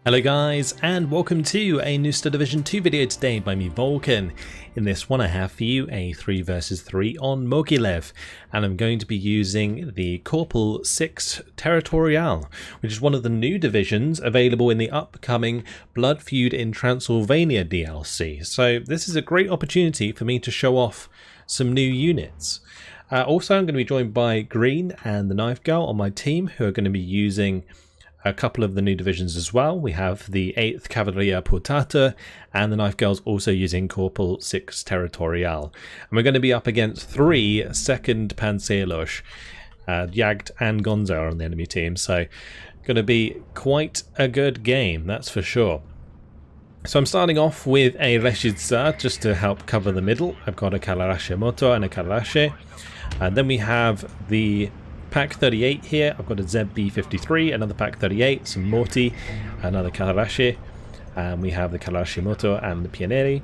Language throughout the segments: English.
Hello guys, and welcome to a new Star Division 2 video today by me, Vulcan. In this one I have for you a 3 versus 3 on Mogilev, and I'm going to be using the Corpul IV Teritorial, which is one of the new divisions available in the upcoming Blood Feud in Transylvania DLC. So this is a great opportunity for me to show off some new units. Also, I'm going to be joined by Green and the Knife Girl on my team, who are going to be using a couple of the new divisions as well. We have the 8th Cavalleria Portata, and the Knife Girls also using Corpul IV Teritorial. And we're going to be up against 3 2nd Panther, Jagd and Gonzo are on the enemy team, so going to be quite a good game, that's for sure. So I'm starting off with a Reshidza just to help cover the middle. I've got a Kalarashe Moto and a Kalarashe, and then we have the Pack 38 here. I've got a ZB53, another Pack 38, some Morty, another Kalarashe, and we have the Kalarashe Moto and the Pianeri.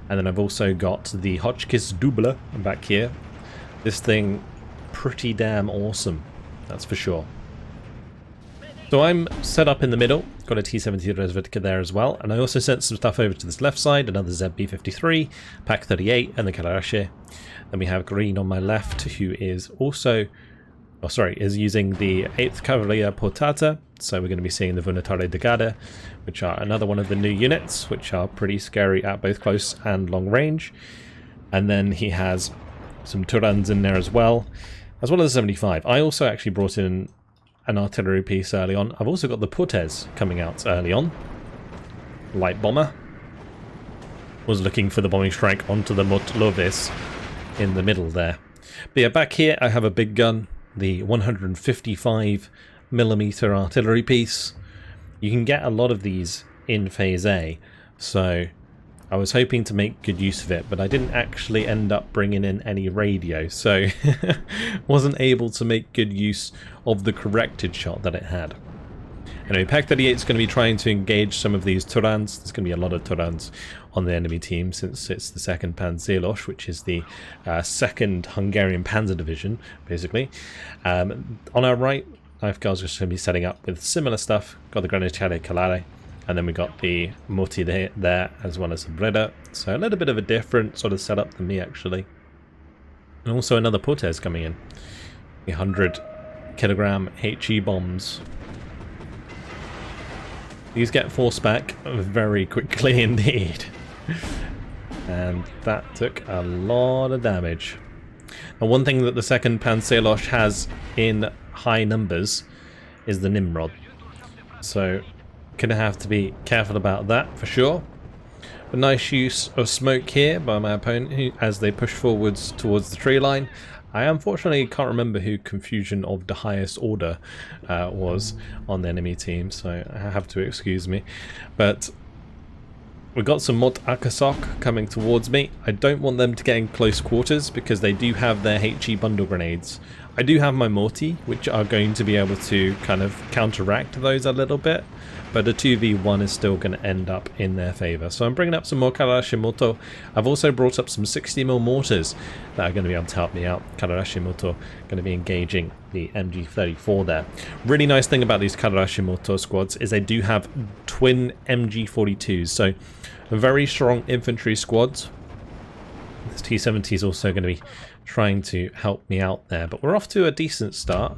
And then I've also got the Hotchkiss Double back here. This thing, pretty damn awesome, that's for sure. So I'm set up in the middle, got a T-70 Resvedka there as well, and I also sent some stuff over to this left side, another ZB53, Pack 38, and the Kalarashe. Then we have Green on my left, who is also is using the 8th Cavalleria Portata, so we're going to be seeing the Vunatore de Gada, which are another one of the new units, which are pretty scary at both close and long range. And then he has some Turans in there as well as the 75. I also actually brought in an artillery piece early on. I've also got the Putes coming out early on. Light bomber. Was looking for the bombing strike onto the Motlovis in the middle there. But yeah, back here I have a big gun, the 155mm artillery piece. You can get a lot of these in Phase A, so I was hoping to make good use of it, but I didn't actually end up bringing in any radio, so wasn't able to make good use of the corrected shot that it had. Anyway, Pack 38 is going to be trying to engage some of these Turans. There's going to be a lot of Turans on the enemy team since it's the 2nd Panzer, which is the 2nd Hungarian Panzer Division, basically. On our right, Knife Girls are just going to be setting up with similar stuff. Got the Granatiere Calare, and then we got the Moti there, as well as the Breda. So a little bit of a different sort of setup than me, actually. And also another Putes coming in. The 100kg HE bombs. These get forced back very quickly indeed. And that took a lot of damage. And one thing that the 2nd Panzer has in high numbers is the Nimrod. So gonna have to be careful about that for sure. A nice use of smoke here by my opponent as they push forwards towards the tree line. I unfortunately can't remember who Confusion of the Highest Order was on the enemy team, so I have to excuse me. But we've got some Mot Akasok coming towards me. I don't want them to get in close quarters because they do have their HE bundle grenades. I do have my Morty, which are going to be able to kind of counteract those a little bit, but a 2v1 is still going to end up in their favour. So I'm bringing up some more Kalarashe Moto. I've also brought up some 60mm mortars that are going to be able to help me out. Kalarashe Moto going to be engaging the MG34 there. Really nice thing about these Kalarashe Moto squads is they do have twin MG42s, so very strong infantry squads. This T-70 is also going to be trying to help me out there, but we're off to a decent start.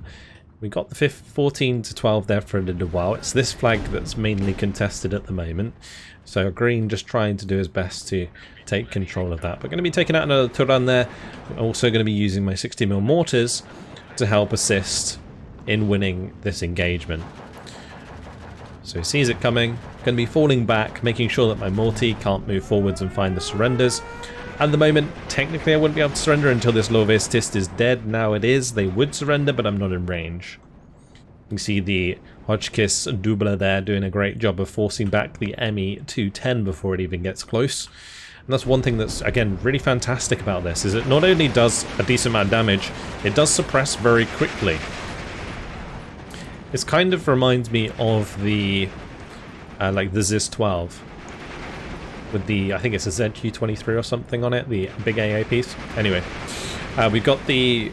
We got the 14 to 12 there for a little while. It's this flag that's mainly contested at the moment, so Green just trying to do his best to take control of that. But going to be taking out another Turan there. I'm also going to be using my 60mm mortars to help assist in winning this engagement. So he sees it coming, going to be falling back, making sure that my Morty can't move forwards and find the surrenders. At the moment, technically I wouldn't be able to surrender until this Lovestist is dead. Now it is. They would surrender, but I'm not in range. You can see the Hotchkiss Double there doing a great job of forcing back the ME-210 before it even gets close. And that's one thing that's, again, really fantastic about this, is it not only does a decent amount of damage, it does suppress very quickly. This kind of reminds me of the, like the ZIS-12. With the, I think it's a ZQ-23 or something on it, the big AA piece. Anyway, we've got the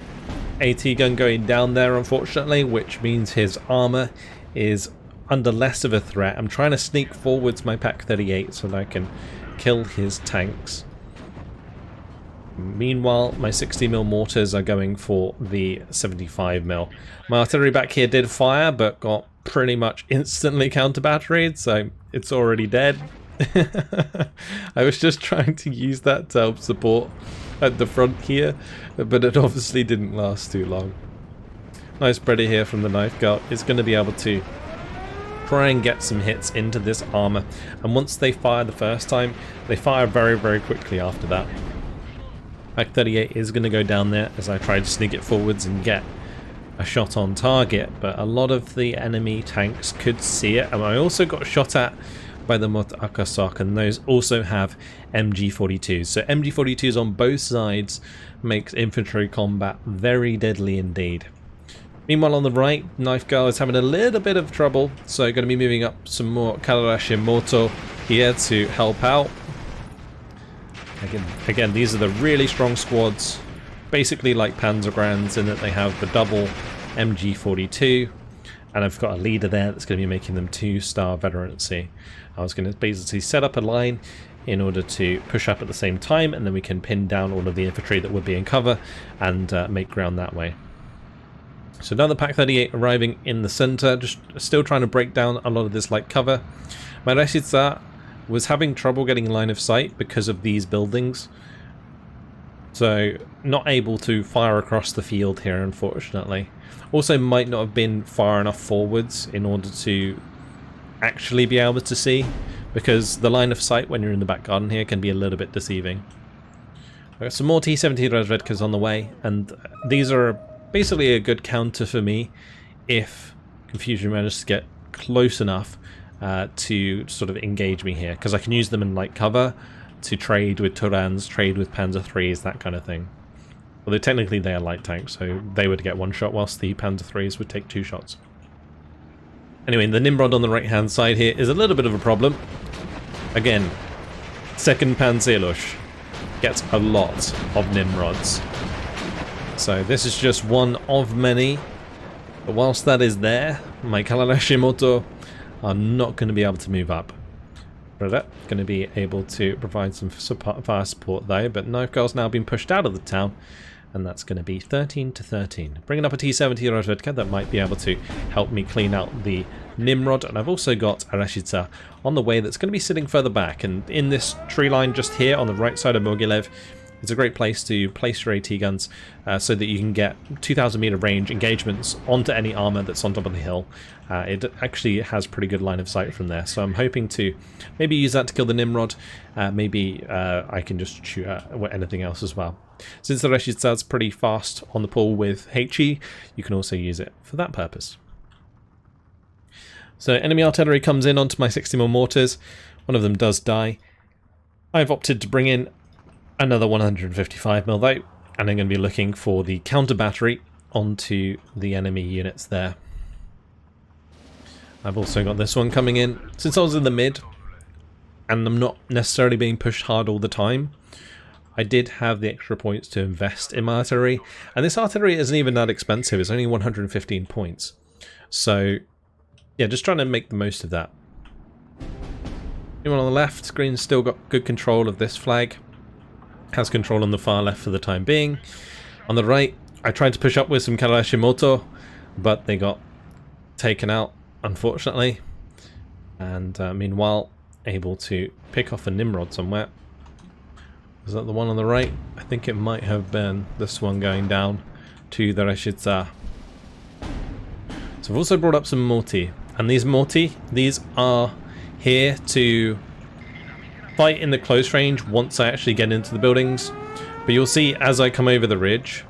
AT gun going down there, unfortunately, which means his armor is under less of a threat. I'm trying to sneak forwards my Pak 38 so that I can kill his tanks. Meanwhile, my 60mm mortars are going for the 75mm. My artillery back here did fire, but got pretty much instantly counter-batteried, so it's already dead. I was just trying to use that to help support at the front here, but it obviously didn't last too long. Nice spreader here from the knife guard. It's going to be able to try and get some hits into this armor, and once they fire the first time, they fire very, very quickly after that. Pak 38 is going to go down there as I try to sneak it forwards and get a shot on target, but a lot of the enemy tanks could see it, and I also got shot at by the Mot Akasok, and those also have MG42s. So MG42s on both sides makes infantry combat very deadly indeed. Meanwhile on the right, Knife Girl is having a little bit of trouble, so going to be moving up some more Kalashimoto here to help out. Again, these are the really strong squads, basically like Panzergrands in that they have the double MG42, and I've got a leader there that's going to be making them 2-star veterancy. I was going to basically set up a line in order to push up at the same time, and then we can pin down all of the infantry that would be in cover and make ground that way. So now the Pak 38 arriving in the center, just still trying to break down a lot of this light cover. My Reshitsa was having trouble getting line of sight because of these buildings, so not able to fire across the field here, unfortunately. Also might not have been far enough forwards in order to actually be able to see, because the line of sight when you're in the back garden here can be a little bit deceiving. I've got some more T-70 Razvedkas on the way, and these are basically a good counter for me if Confusion manages to get close enough to sort of engage me here, because I can use them in light cover to trade with Turans, trade with Panzer IIIs, that kind of thing. Although technically they are light tanks, so they would get 1 shot, whilst the Panzer IIIs would take 2 shots. Anyway, the Nimrod on the right hand side here is a little bit of a problem. Again, 2nd Panzerlush gets a lot of Nimrods. So this is just one of many, but whilst that is there, my Kalashimoto are not going to be able to move up. Going to be able to provide some fire support though, but Knife Girl's now been pushed out of the town, and that's going to be 13 to 13. Bringing up a T-70 Razvedka that might be able to help me clean out the Nimrod, and I've also got a Reshitsa on the way that's going to be sitting further back, and in this tree line just here on the right side of Mogilev, it's a great place to place your AT guns so that you can get 2,000 meter range engagements onto any armor that's on top of the hill. It actually has pretty good line of sight from there, so I'm hoping to maybe use that to kill the Nimrod. Maybe I can just shoot at anything else as well. Since the Reshitsa's pretty fast on the pull with HE, you can also use it for that purpose. So enemy artillery comes in onto my 60mm mortars. One of them does die. I've opted to bring in another 155mm though, and I'm going to be looking for the counter battery onto the enemy units there. I've also got this one coming in. Since I was in the mid, and I'm not necessarily being pushed hard all the time, I did have the extra points to invest in my artillery, and this artillery isn't even that expensive, it's only 115 points. So yeah, just trying to make the most of that. Anyone on the left, Green's still got good control of this flag. Has control on the far left for the time being. On the right, I tried to push up with some Kalashimoto, but they got taken out, unfortunately. And meanwhile, able to pick off a Nimrod somewhere. Was that the one on the right? I think it might have been this one going down to the Reshitsa. So I've also brought up some Morty. And these Morty, these are here to fight in the close range once I actually get into the buildings, but you'll see as I come over the ridge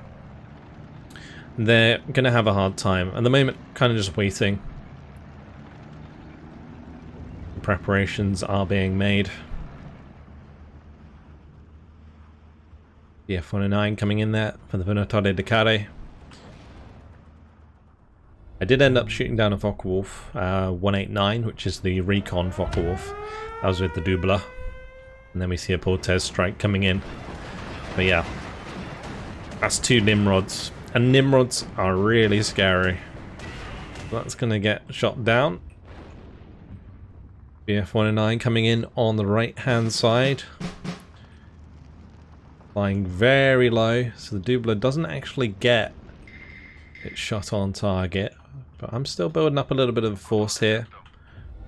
they're gonna have a hard time. At the moment, kind of just waiting. Preparations are being made. The F-109 coming in there for the Venatore de Care. I did end up shooting down a Focke-Wulf 189, which is the recon Focke-Wulf. That was with the Dubla. And then we see a Portez strike coming in. But yeah, that's 2 Nimrods. And Nimrods are really scary. That's going to get shot down. BF-109 coming in on the right hand side. Flying very low, so the Doubler doesn't actually get its shot on target. But I'm still building up a little bit of a force here.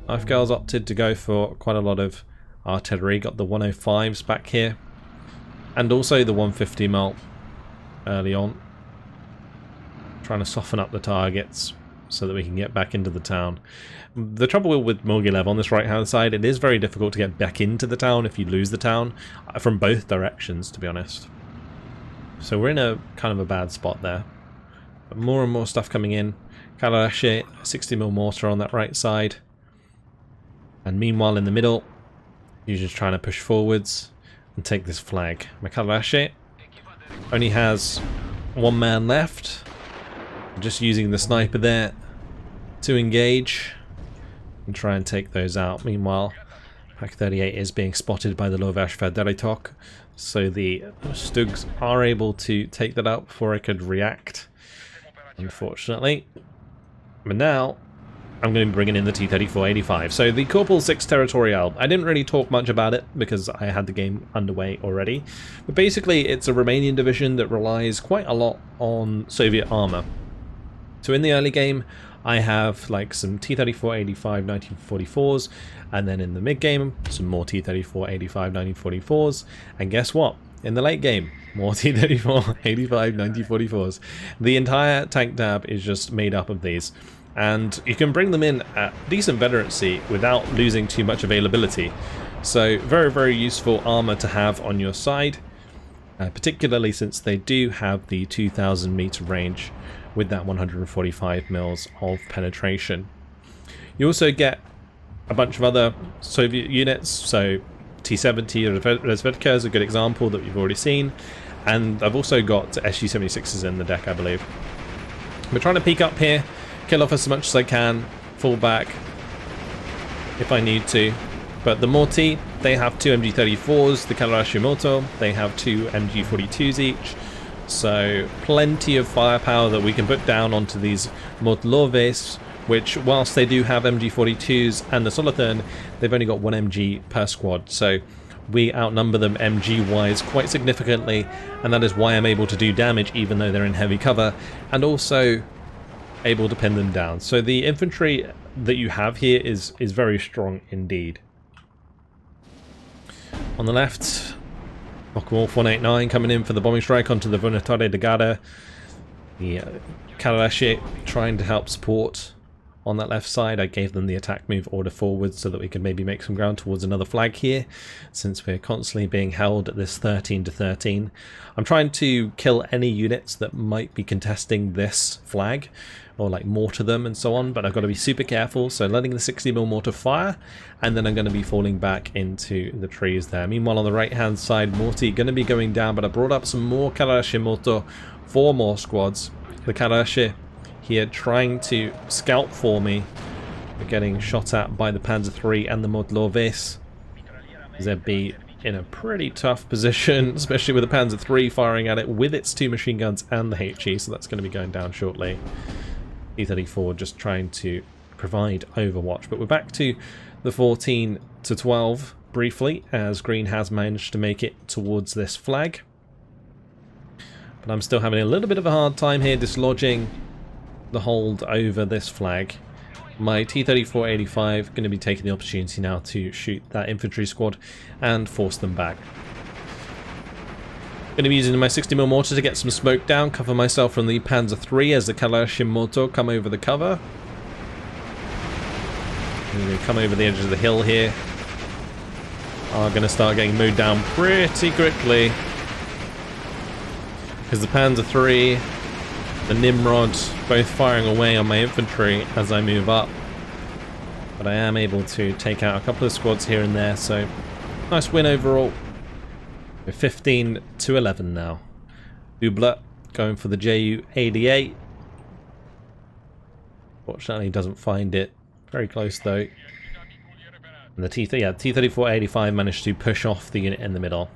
Knife Girls opted to go for quite a lot of artillery. Got the 105s back here. And also the 150 mil early on. Trying to soften up the targets so that we can get back into the town. The trouble with Mogilev on this right hand side, it is very difficult to get back into the town if you lose the town, from both directions, to be honest. So we're in a kind of a bad spot there. But more and more stuff coming in. Kalash, 60mm mortar on that right side. And meanwhile in the middle, you're just trying to push forwards and take this flag. Kalash only has one man left. Just using the sniper there to engage and try and take those out. Meanwhile, Pack 38 is being spotted by the Lovash Teritorial, so the Stugs are able to take that out before I could react, unfortunately. But now I'm going to be bringing in the T-34-85. So the Corpul IV Teritorial, I didn't really talk much about it because I had the game underway already. But basically it's a Romanian division that relies quite a lot on Soviet armor. So in the early game, I have like some T-34-85 1944s, and then in the mid game, some more T-34-85 1944s, and guess what? In the late game, more T-34-85 1944s. The entire tank tab is just made up of these, and you can bring them in at decent veterancy without losing too much availability. So very, very useful armor to have on your side, particularly since they do have the 2,000 meter range with that 145 mils of penetration. You also get a bunch of other Soviet units, so T-70 Razvedka is a good example that we've already seen, and I've also got SU-76s in the deck, I believe. We're trying to peek up here, kill off as much as I can, fall back if I need to, but the Morty, they have 2 MG-34s, the Kalashimoto, they have 2 MG-42s each, so plenty of firepower that we can put down onto these Mogileves, which whilst they do have MG-42s and the Solothurn, they've only got 1 MG per squad, so we outnumber them MG wise quite significantly, and that is why I'm able to do damage even though they're in heavy cover, and also able to pin them down. So the infantry that you have here is very strong indeed. On the left, Corpul 189 coming in for the bombing strike onto the Vunatore de Gada. The Kalash trying to help support on that left side. I gave them the attack move order forward so that we could maybe make some ground towards another flag here, since we're constantly being held at this 13-13. I'm trying to kill any units that might be contesting this flag, or like mortar them and so on, but I've got to be super careful, so letting the 60mm mortar fire, and then I'm going to be falling back into the trees there. Meanwhile on the right hand side, Morty going to be going down, but I brought up some more Kalashimoto, 4 more squads. The Kalash here trying to scout for me. We're getting shot at by the Panther III and the Mogileves. ZB in a pretty tough position, especially with the Panther III firing at it with its 2 machine guns and the HE, so that's going to be going down shortly. E-34 just trying to provide overwatch, but we're back to the 14-12 briefly, as Green has managed to make it towards this flag. But I'm still having a little bit of a hard time here dislodging the hold over this flag. My T-34-85 going to be taking the opportunity now to shoot that infantry squad and force them back. Going to be using my 60mm mortar to get some smoke down, cover myself from the Panther III as the Kalashimoto come over the cover. I'm going to come over the edge of the hill here. Are going to start getting mowed down pretty quickly, because the Panther III, the Nimrod, both firing away on my infantry as I move up. But I am able to take out a couple of squads here and there, so nice win overall. We're 15-11 now. Doubler going for the Ju-88. Fortunately, doesn't find it. Very close though. And the T-34-85 managed to push off the unit in the middle.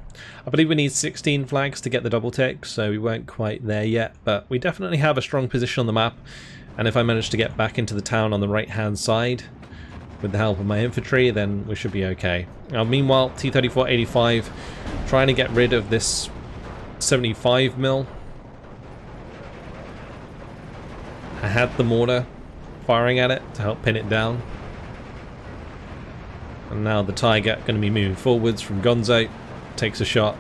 I believe we need 16 flags to get the double tick, so we weren't quite there yet, but we definitely have a strong position on the map. And if I manage to get back into the town on the right hand side, with the help of my infantry, then we should be okay. Now, meanwhile, T-34-85 trying to get rid of this 75mm. I had the mortar firing at it to help pin it down. And now the Tiger going to be moving forwards from Gonzo. Takes a shot.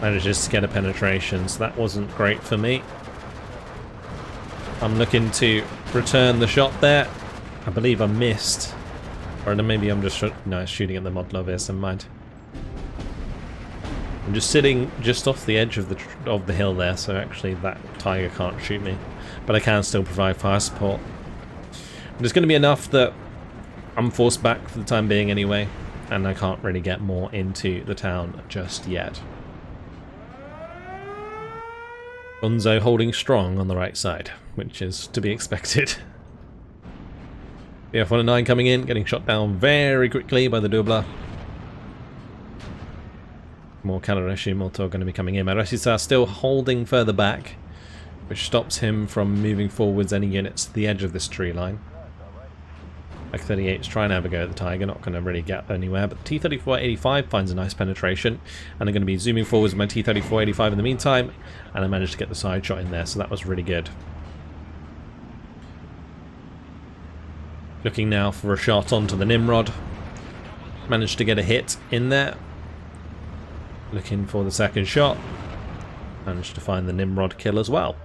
Manages to get a penetration, so that wasn't great for me. I'm looking to return the shot there. I believe I missed. Or maybe I'm just shooting at the Mogilev, never mind. I'm just sitting just off the edge of the hill there, so actually that Tiger can't shoot me. But I can still provide fire support. But it's going to be enough that I'm forced back for the time being anyway, and I can't really get more into the town just yet. Gonzo holding strong on the right side, which is to be expected. BF-109 coming in, getting shot down very quickly by the doubler. More counterattack mortar going to be coming in. My Resistance still holding further back, which stops him from moving forwards any units to the edge of this tree line. Like 38's trying to have a go at the Tiger, not going to really get anywhere, but T-34-85 finds a nice penetration, and I'm going to be zooming forwards with my T-34-85 in the meantime, and I managed to get the side shot in there, so that was really good. Looking now for a shot onto the Nimrod. Managed to get a hit in there. Looking for the second shot. Managed to find the Nimrod kill as well.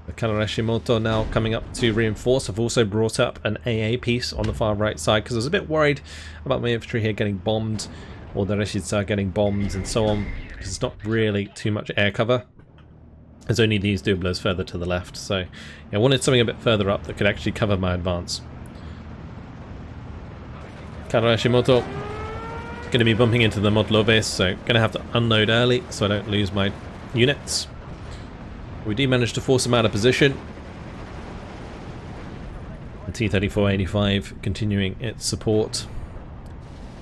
The counterattack mortar now coming up to reinforce. I've also brought up an AA piece on the far right side because I was a bit worried about my infantry here getting bombed, or the Resistance getting bombed and so on, because it's not really too much air cover. There's only these doublers further to the left, so yeah, I wanted something a bit further up that could actually cover my advance. Counterattack mortar going to be bumping into the Mogilev, so going to have to unload early so I don't lose my units. We do manage to force him out of position. The T-34-85 continuing its support.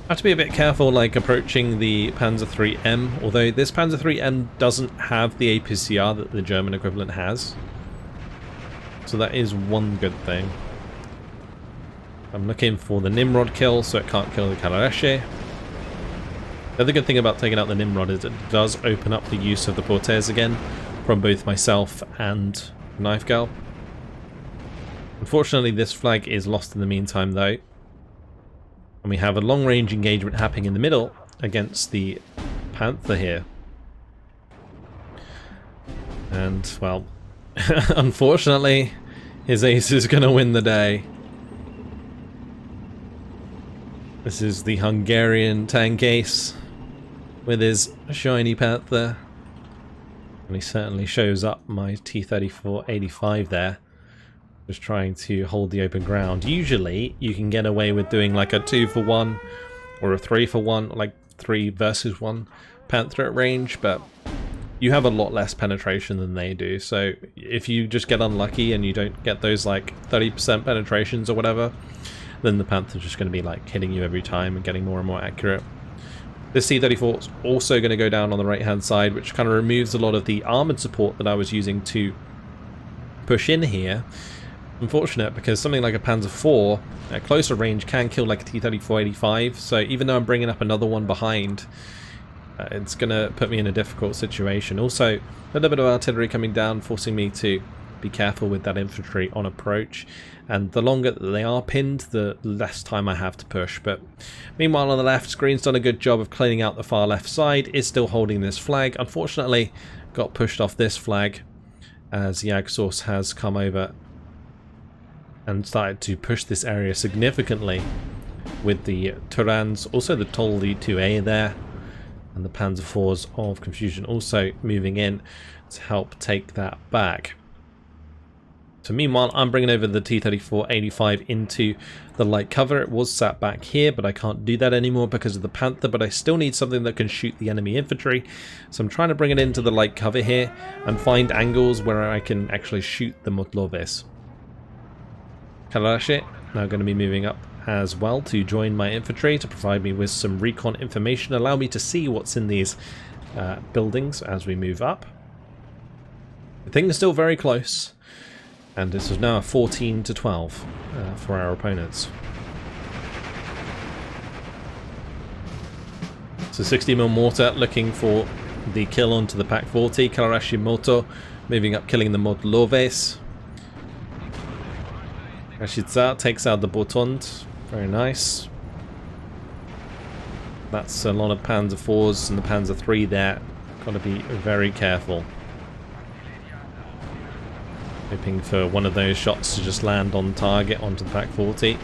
I have to be a bit careful, like approaching the Panzer IIIM, although this Panzer IIIM doesn't have the APCR that the German equivalent has. So that is one good thing. I'm looking for the Nimrod kill, so it can't kill the counterattack. The other good thing about taking out the Nimrod is it does open up the use of the portées again from both myself and Knife Girl. Unfortunately, this flag is lost in the meantime, though. And we have a long-range engagement happening in the middle against the Panther here. And, well, unfortunately, his ace is going to win the day. This is the Hungarian tank ace with his shiny Panther. And he certainly shows up my T-34-85 there. Just trying to hold the open ground. Usually, you can get away with doing like a 2-for-1 or a 3-for-1, like 3 versus 1 Panther at range, but you have a lot less penetration than they do. So if you just get unlucky and you don't get those like 30% penetrations or whatever, then the Panther's just going to be like hitting you every time and getting more and more accurate. This T-34 is also going to go down on the right hand side, which kind of removes a lot of the armoured support that I was using to push in here. Unfortunate, because something like a Panzer IV at closer range can kill like a T-34-85, so even though I'm bringing up another one behind, it's going to put me in a difficult situation. Also, a little bit of artillery coming down, forcing me to be careful with that infantry on approach, and the longer that they are pinned, the less time I have to push. But meanwhile on the left, Green's done a good job of cleaning out the far left side, is still holding this flag. Unfortunately, got pushed off this flag as Jagdsource has come over and started to push this area significantly with the Turans, also the Tolly 2A there, and the Panzer IVs of Confusion also moving in to help take that back. So meanwhile, I'm bringing over the T-34-85 into the light cover. It was sat back here, but I can't do that anymore because of the Panther, but I still need something that can shoot the enemy infantry. So I'm trying to bring it into the light cover here and find angles where I can actually shoot the Mogilev. Counterattack now going to be moving up as well to join my infantry to provide me with some recon information, allow me to see what's in these buildings as we move up. The thing is still very close, And this is now a 14-12 for our opponents. So 60mm mortar looking for the kill onto the Pak 40. Kalashimoto moving up, killing the Mogilev. Rashidza takes out the Botond. Very nice. That's a lot of Panzer 4s and the Panzer 3 there. Got to be very careful. Hoping for one of those shots to just land on target onto the Pak 40.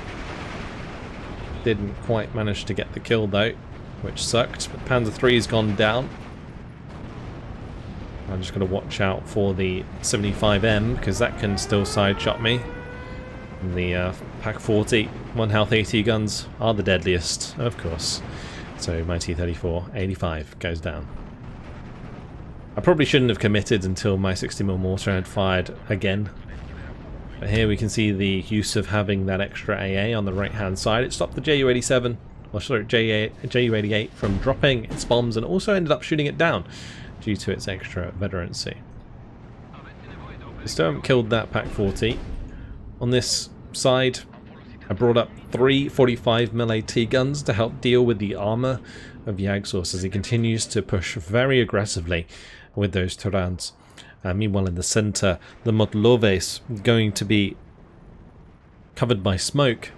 Didn't quite manage to get the kill though, which sucked. But Panzer 3's gone down. I'm just going to watch out for the 75M because that can still side shot me. And the Pak 40 1 health AT guns are the deadliest, of course. So my T-34 85 goes down. I probably shouldn't have committed until my 60mm mortar had fired again. But here we can see the use of having that extra AA on the right hand side. It stopped the Ju-87, or sorry, Ju-88 from dropping its bombs and also ended up shooting it down due to its extra veterancy. We still haven't killed that Pak 40. On this side, I brought up 3 45mm AT guns to help deal with the armour of Jagdsource as he continues to push very aggressively with those Turans. Meanwhile in the centre, the Mogilev going to be covered by smoke.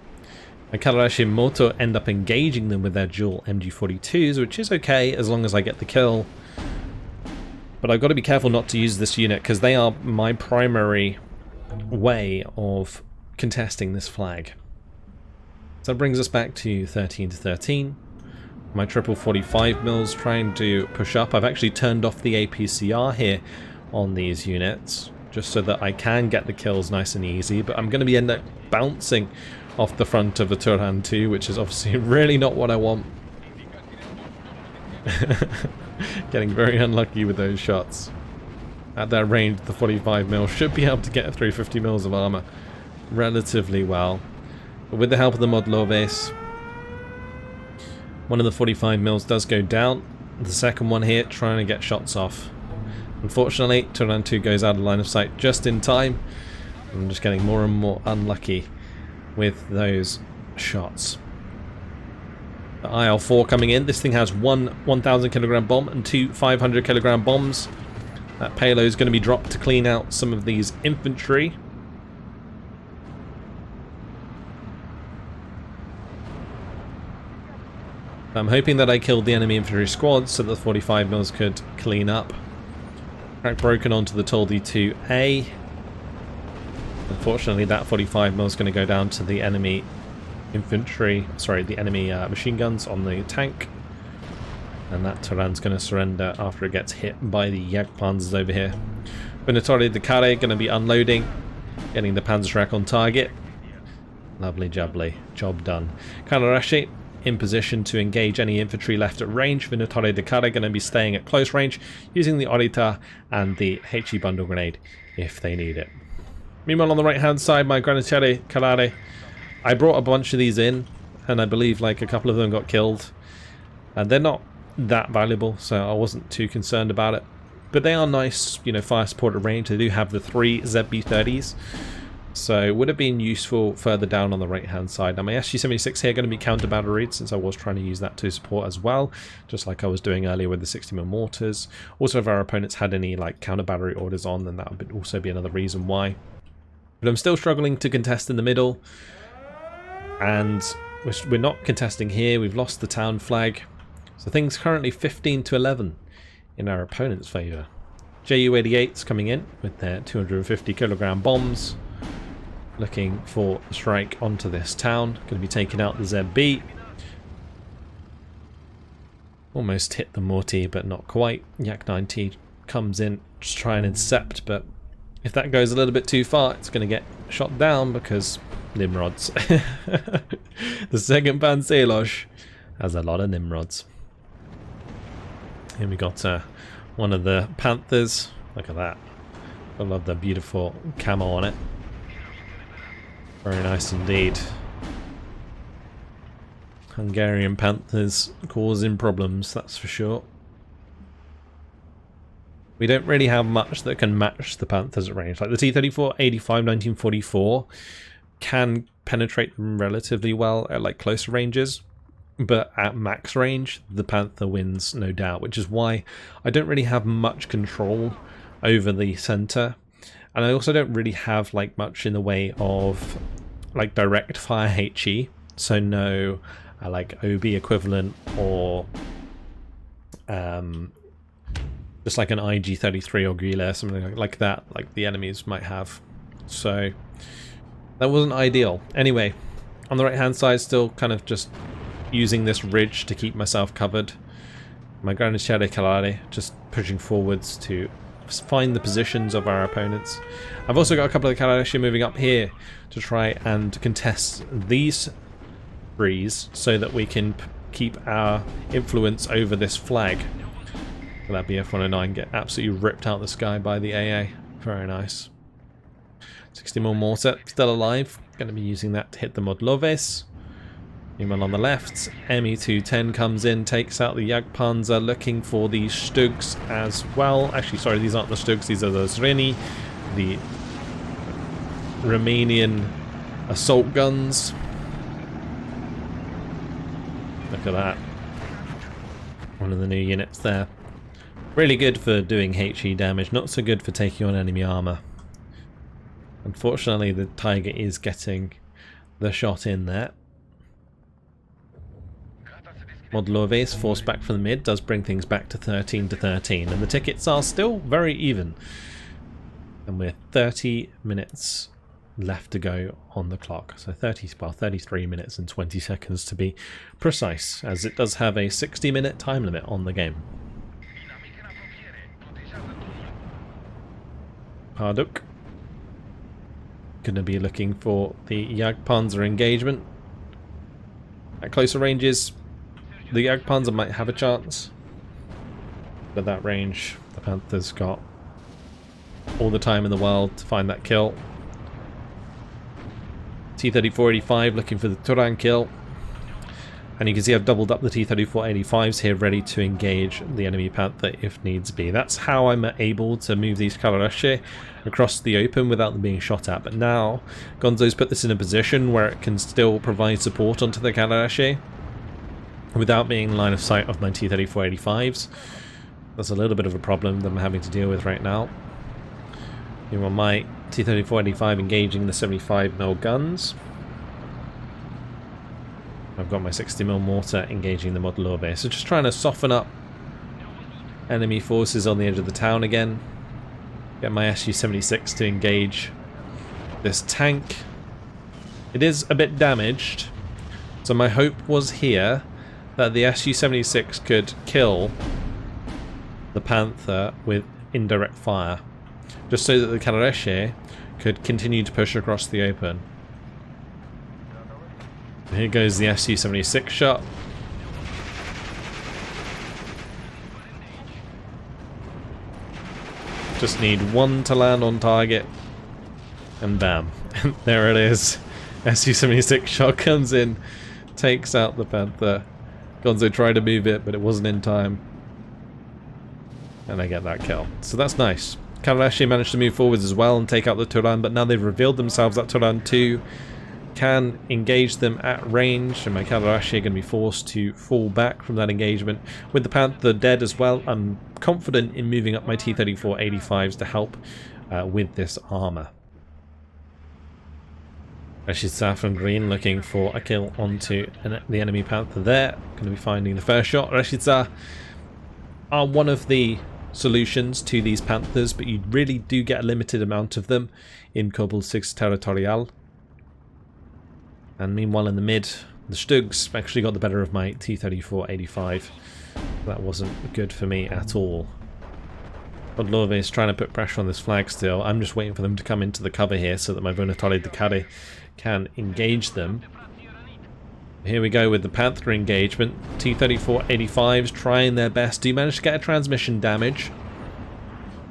And Kalashimoto end up engaging them with their dual MG42s, which is okay as long as I get the kill. But I've got to be careful not to use this unit because they are my primary way of contesting this flag. So that brings us back to 13-13. My triple 45mm trying to push up. I've actually turned off the APCR here on these units just so that I can get the kills nice and easy, but I'm going to be end up bouncing off the front of the Turan 2, which is obviously really not what I want. Getting very unlucky with those shots. At that range, the 45mm should be able to get 350mm of armor relatively well. But with the help of the Mogilev, one of the 45mm does go down. The second one here trying to get shots off. Unfortunately, Turan 2 goes out of line of sight just in time. I'm just getting more and more unlucky with those shots. The IL-4 coming in. This thing has one 1,000 kilogram bomb and 2 500 kilogram bombs. That payload is going to be dropped to clean out some of these infantry. I'm hoping that I killed the enemy infantry squad so that the 45mm could clean up. Crack broken onto the Toldi 2A. Unfortunately, that 45mm is going to go down to the enemy infantry, sorry, the enemy machine guns on the tank. And that Turan's going to surrender after it gets hit by the Jagdpanzers over here. Venatori de Care going to be unloading, getting the Panzerschreck on target. Lovely jubbly, job done. Kanarashi in position to engage any infantry left at range. Venatori de Care going to be staying at close range, using the Orita and the HE bundle grenade if they need it. Meanwhile on the right hand side, my Granatieri Calare, I brought a bunch of these in, and I believe like a couple of them got killed. And they're not that valuable, so I wasn't too concerned about it. But they are nice, you know, fire support at range. They do have the 3 ZB-30s, so it would have been useful further down on the right hand side. Now my SG-76 here going to be counter batteried, since I was trying to use that to support as well, just like I was doing earlier with the 60mm mortars. Also, if our opponents had any like counter battery orders on, then that would also be another reason why. But I'm still struggling to contest in the middle, and we're not contesting here. We've lost the town flag. So things currently 15-11 in our opponent's favour. Ju-88's coming in with their 250 kilogram bombs, looking for a strike onto this town. Going to be taking out the ZB. Almost hit the Morty, but not quite. Yak-90 comes in to try and intercept, but if that goes a little bit too far, it's going to get shot down because Nimrods. The second Panselosh has a lot of Nimrods. Here we got one of the Panthers. Look at that. I love the beautiful camo on it. Very nice indeed. Hungarian Panthers causing problems, that's for sure. we don't really have much that can match the Panthers at range. Like the T-34-85 1944 can penetrate them relatively well at like closer ranges, but at max range the Panther wins no doubt, which is why I don't really have much control over the center, and I also don't really have like much in the way of like direct fire HE, so no like OB equivalent or just like an IG-33 or Mogilev, something like that, like the enemies might have. So that wasn't ideal. Anyway, on the right hand side, still kind of just using this ridge to keep myself covered. My Graniciere Calare just pushing forwards to find the positions of our opponents. I've also got a couple of Calarici moving up here to try and contest these trees so that we can keep our influence over this flag. That BF-109 get absolutely ripped out the sky by the AA. Very nice. 60 more mortar, still alive. Going to be using that to hit the Mogilev. Meanwhile on the left, ME-210 comes in, takes out the Jagdpanzer, looking for the Stugs as well. Actually, sorry, these aren't the Stugs, these are the Zreni, the Romanian assault guns. Look at that. One of the new units there. Really good for doing HE damage, not so good for taking on enemy armor. Unfortunately, the Tiger is getting the shot in there. Mogilev forced back from the mid does bring things back to 13-13, and the tickets are still very even. And we're 30 minutes left to go on the clock, so 33 minutes and 20 seconds to be precise, as it does have a 60-minute time limit on the game. Parduk gonna be looking for the Jagdpanzer engagement. At closer ranges, the Jagdpanzer might have a chance, but that range, the Panther's got all the time in the world to find that kill. T-34-85 looking for the Turan kill, and you can see I've doubled up the T-34-85s here, ready to engage the enemy Panther if needs be. That's how I'm able to move these Calarici across the open without them being shot at. But now Gonzo's put this in a position where it can still provide support onto the Calarici without being in line of sight of my T-34-85s. That's a little bit of a problem that I'm having to deal with right now. You want my T-34-85 engaging the 75mm guns. I've got my 60mm mortar engaging the Mogilev. So just trying to soften up enemy forces on the edge of the town again. Get my Su-76 to engage this tank. It is a bit damaged, so my hope was here that the Su-76 could kill the Panther with indirect fire, just so that the Calarici could continue to push across the open. Here goes the Su-76 shot. Just need one to land on target, and bam, there it is. Su-76 shot comes in, takes out the Panther. Gonzo tried to move it, but it wasn't in time, and I get that kill. So that's nice. Calarici managed to move forwards as well and take out the Turan, but now they've revealed themselves that Turan 2 can engage them at range, and my Calarici are going to be forced to fall back from that engagement. With the Panther dead as well, I'm confident in moving up my T-34-85s to help with this armor. Rashidza from green looking for a kill onto the enemy Panther there. Going to be finding the first shot. Rashidza are one of the solutions to these Panthers, but you really do get a limited amount of them in Corpul IV Teritorial. And meanwhile in the mid, the Stugs actually got the better of my T-34-85. That wasn't good for me at all. Mogilev is trying to put pressure on this flag still. I'm just waiting for them to come into the cover here so that my Vonatoli Decade can engage them. Here we go with the Panther engagement. T-34-85s trying their best. Do manage to get a transmission damage.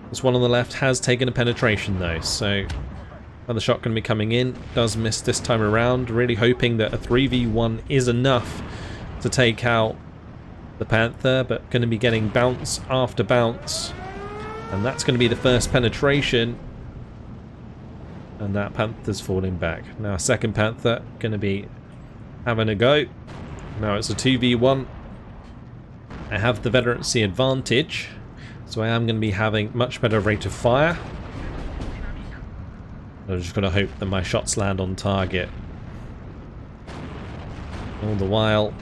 This one on the left has taken a penetration though, so another shot going to be coming in. Does miss this time around. Really hoping that a 3v1 is enough to take out the Panther, but going to be getting bounce after bounce And that's going to be the first penetration. And that Panther's falling back. Now second Panther going to be having a go. Now it's a 2v1. I have the veterancy advantage, so I am going to be having much better rate of fire. I'm just going to hope that my shots land on target. All the while,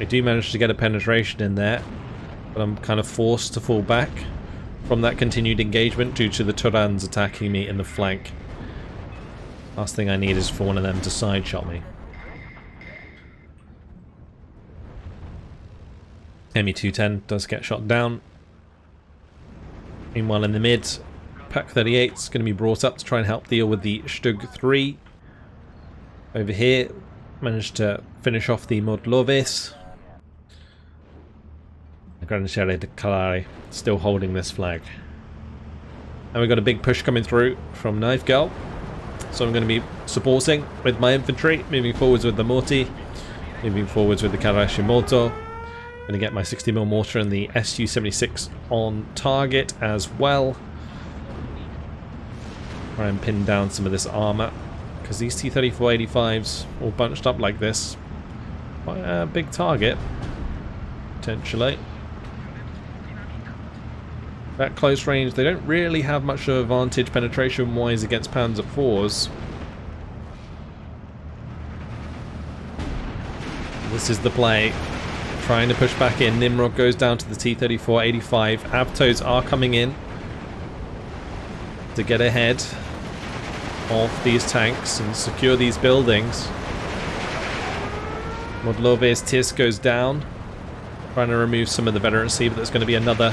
I do manage to get a penetration in there, but I'm kind of forced to fall back from that continued engagement due to the Turans attacking me in the flank. Last thing I need is for one of them to side shot me. ME210 does get shot down. Meanwhile in the mid, Pack 38 is going to be brought up to try and help deal with the Stug 3. Over here, managed to finish off the Mogilev. The Granatiere de Calare still holding this flag. And we've got a big push coming through from Knife Girl. So I'm going to be supporting with my infantry, moving forwards with the Morti, moving forwards with the Karashimoto. Going to get my 60mm mortar and the Su-76 on target as well. Try and pin down some of this armour, because these T-34-85s all bunched up like this. Quite a big target, potentially. At close range, they don't really have much of an advantage penetration-wise against Panzer IVs. This is the play. Trying to push back in. Nimrod goes down to the T-34-85. Avtos are coming in to get ahead of these tanks and secure these buildings. Mogileve's TIS goes down. Trying to remove some of the veterancy, but there's going to be another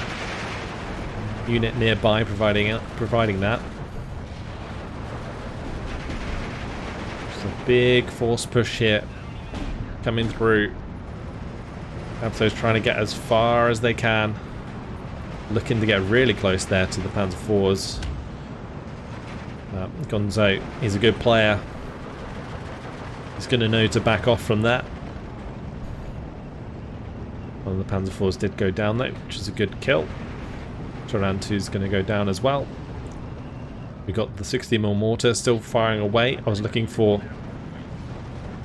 unit nearby providing that. Just a big force push here coming through. Avtos trying to get as far as they can, looking to get really close there to the Panzer IVs. Gonzo, he's a good player. He's going to know to back off from that. One of the Panzer IVs did go down though, which is a good kill. Turan 2 is going to go down as well. We got the 60mm mortar still firing away. I was looking for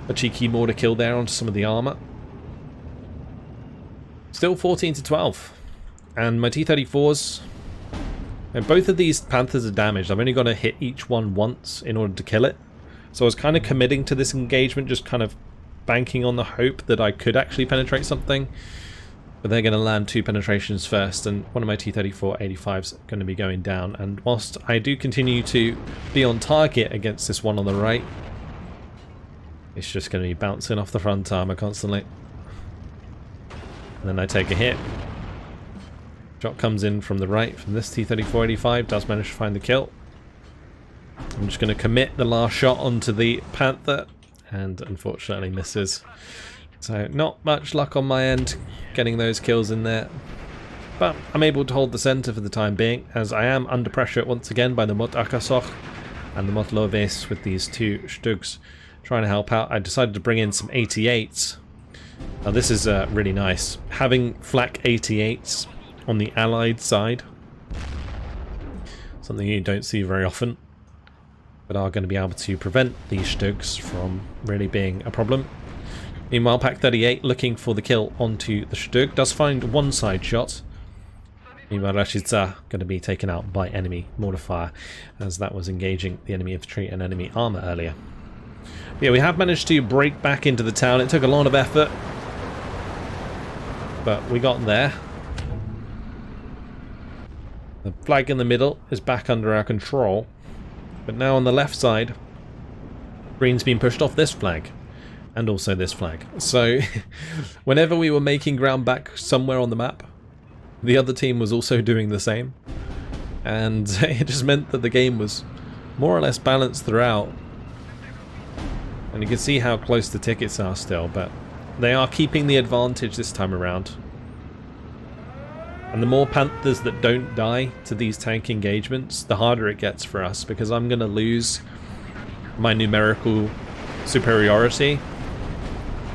a cheeky mortar kill there onto some of the armour. Still 14-12. And my T-34s... And both of these Panthers are damaged. I've only got to hit each one once in order to kill it. So I was kind of committing to this engagement, just kind of banking on the hope that I could actually penetrate something. But they're going to land 2 penetrations first, and one of my T-34-85s is going to be going down. And whilst I do continue to be on target against this one on the right, it's just going to be bouncing off the front armour constantly. And then I take a hit. Shot comes in from the right from this T-34-85, does manage to find the kill. I'm just going to commit the last shot onto the Panther, and unfortunately misses. So not much luck on my end getting those kills in there. But I'm able to hold the centre for the time being, as I am under pressure once again by the Mot Akasok and the Mogileves with these 2 Stugs trying to help out. I decided to bring in some 88s. Now this is really nice. Having flak 88s on the Allied side, something you don't see very often, but are going to be able to prevent these Stugs from really being a problem. Meanwhile, Pack 38 looking for the kill onto the Stug, does find one side shot. Meanwhile, Rashidza going to be taken out by enemy mortar fire, as that was engaging the enemy infantry and enemy armour earlier. But yeah, we have managed to break back into the town. It took a lot of effort, but we got there. The flag in the middle is back under our control, but now on the left side, green's been pushed off this flag, and also this flag. So whenever we were making ground back somewhere on the map, the other team was also doing the same, and it just meant that the game was more or less balanced throughout. And you can see how close the tickets are still, but they are keeping the advantage this time around. And the more Panthers that don't die to these tank engagements, the harder it gets for us, because I'm going to lose my numerical superiority.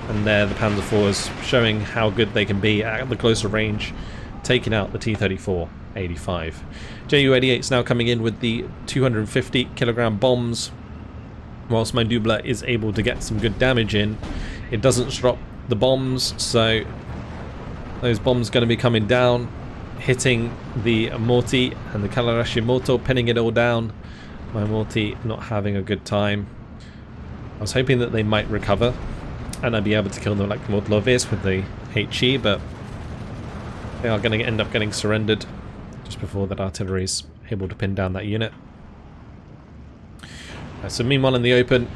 And there the Panzer IVs showing how good they can be at the closer range, taking out the T-34. 85. Ju-88 is now coming in with the 250 kilogram bombs. Whilst my Dubla is able to get some good damage in, it doesn't stop the bombs, so those bombs are going to be coming down, hitting the Morty and the Kalashimoto, pinning it all down. My Morty not having a good time. I was hoping that they might recover and I'd be able to kill them like Mogilev with the HE, but they are going to end up getting surrendered just before that artillery's able to pin down that unit. So meanwhile in the open,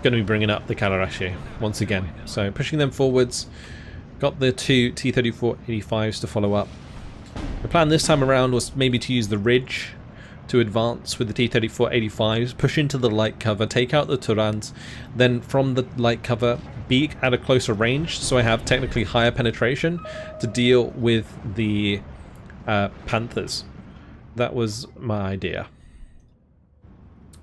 going to be bringing up the Kalarashi once again. So pushing them forwards, got the two T-34-85s to follow up. The plan this time around was maybe to use the ridge to advance with the T-34-85s, push into the light cover, take out the Turans, then from the light cover be at a closer range, so I have technically higher penetration to deal with the Panthers. That was my idea.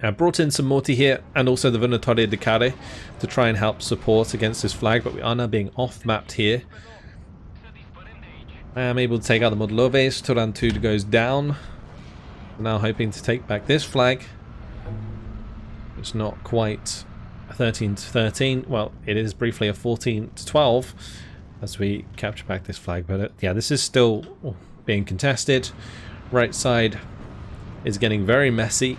I brought in some Morty here and also the Venatore de Care to try and help support against this flag, but we are now being off-mapped here. I am able to take out the Mogileves. Turan 2 goes down. Now hoping to take back this flag. It's not quite a 13-13. Well, it is briefly a 14-12 as we capture back this flag. But yeah, this is still being contested. Right side is getting very messy,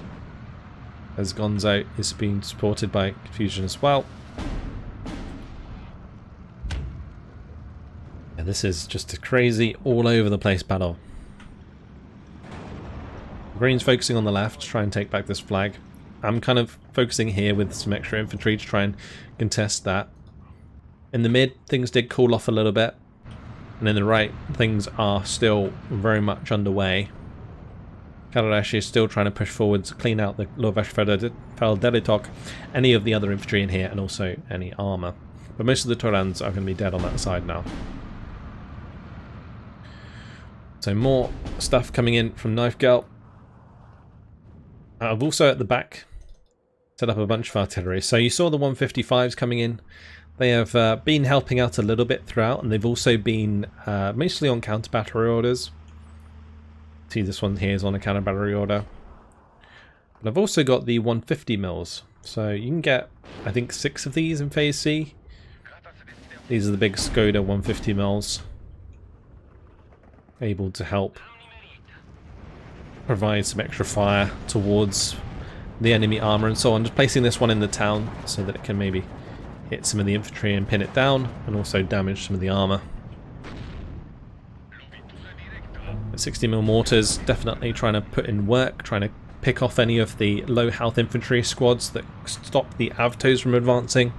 as Gonzo is being supported by Confusion as well. Yeah, this is just a crazy all over the place battle. Green's focusing on the left to try and take back this flag. I'm kind of focusing here with some extra infantry to try and contest that. In the mid, things did cool off a little bit. And in the right, things are still very much underway. Kalarashi is still trying to push forward to clean out the Lovash Feldelitok, any of the other infantry in here, and also any armour. But most of the Turans are going to be dead on that side now. So more stuff coming in from Knife Girl. I've also at the back set up a bunch of artillery. So you saw the 155s coming in. They have been helping out a little bit throughout, and they've also been mostly on counter battery orders. See, this one here is on a counter battery order. But I've also got the 150 mils. So you can get, I think, 6 of these in Phase C. These are the big Skoda 150 mils. Able to help provide some extra fire towards the enemy armor and so on. Just placing this one in the town so that it can maybe hit some of the infantry and pin it down, and also damage some of the armor. 60mm mortars definitely trying to put in work, trying to pick off any of the low health infantry squads that stop the Avtos from advancing.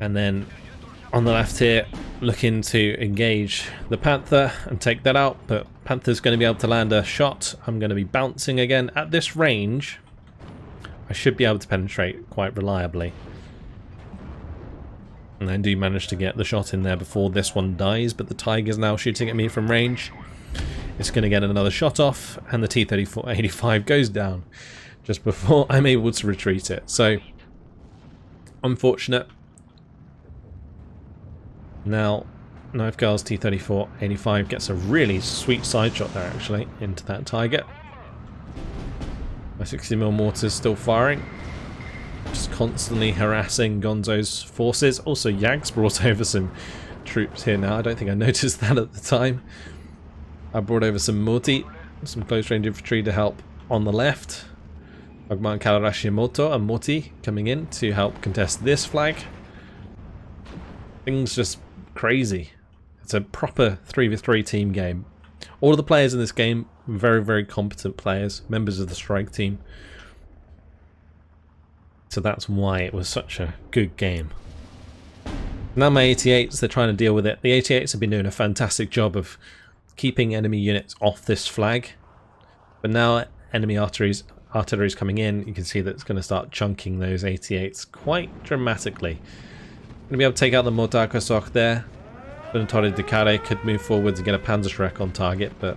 And then on the left here, looking to engage the Panther and take that out, but Panther's going to be able to land a shot. I'm going to be bouncing again. At this range, I should be able to penetrate quite reliably. And I do manage to get the shot in there before this one dies, but the Tiger's now shooting at me from range. It's going to get another shot off, and the T-34-85 goes down just before I'm able to retreat it. So, unfortunate. Now, Knife Girl's T-34-85 gets a really sweet side shot there, actually, into that Tiger. My 60mm mortar's still firing. Just constantly harassing Gonzo's forces. Also, Yag's brought over some troops here now. I don't think I noticed that at the time. I brought over some Morty, some close range infantry to help on the left. Ogman Kalarashimoto and Morty coming in to help contest this flag. Things just crazy. It's a proper 3v3 team game. All of the players in this game, very, very competent players, members of the strike team. So that's why it was such a good game. Now my 88s, they're trying to deal with it. The 88s have been doing a fantastic job of keeping enemy units off this flag. But now enemy artillery's coming in, you can see that it's going to start chunking those 88s quite dramatically. Going to be able to take out the Mortakosok there. Venatore de Care could move forward to get a Panzerschreck on target, but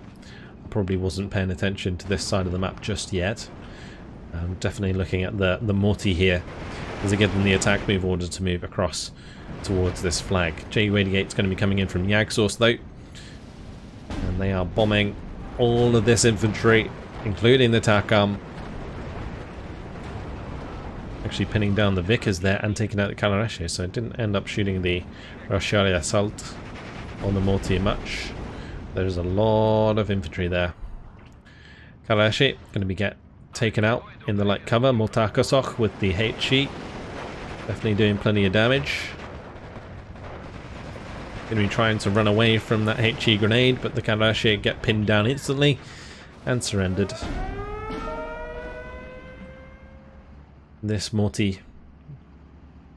I probably wasn't paying attention to this side of the map just yet. I'm definitely looking at the Morty here as I give them the attack move order to move across towards this flag. Ju-88 is going to be coming in from Yag source though. They are bombing all of this infantry, including the Takam. Actually pinning down the Vickers there and taking out the Kalareshi, so it didn't end up shooting the Roshari assault on the Morty much. There's a lot of infantry there. Kalareshi going to get taken out in the light cover. Mortakosok with the HE. Definitely doing plenty of damage. Going to be trying to run away from that HE grenade, but the Kalareshi get pinned down instantly and surrendered. This Morty,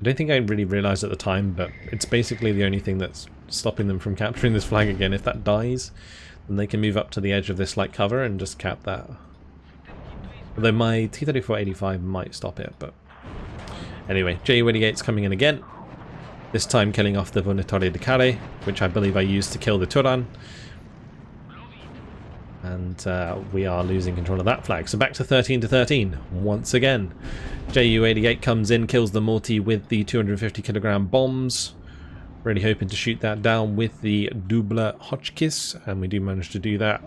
I don't think I really realised at the time, but it's basically the only thing that's stopping them from capturing this flag again. If that dies, then they can move up to the edge of this light cover and just cap that. Although my T-34-85 might stop it, but anyway, Ju-88's coming in again. This time killing off the Vunitore de Care, which I believe I used to kill the Turan. And we are losing control of that flag. So back to 13-13 once again. Ju-88 comes in, kills the Morty with the 250 kilogram bombs. Really hoping to shoot that down with the Double Hotchkiss, and we do manage to do that.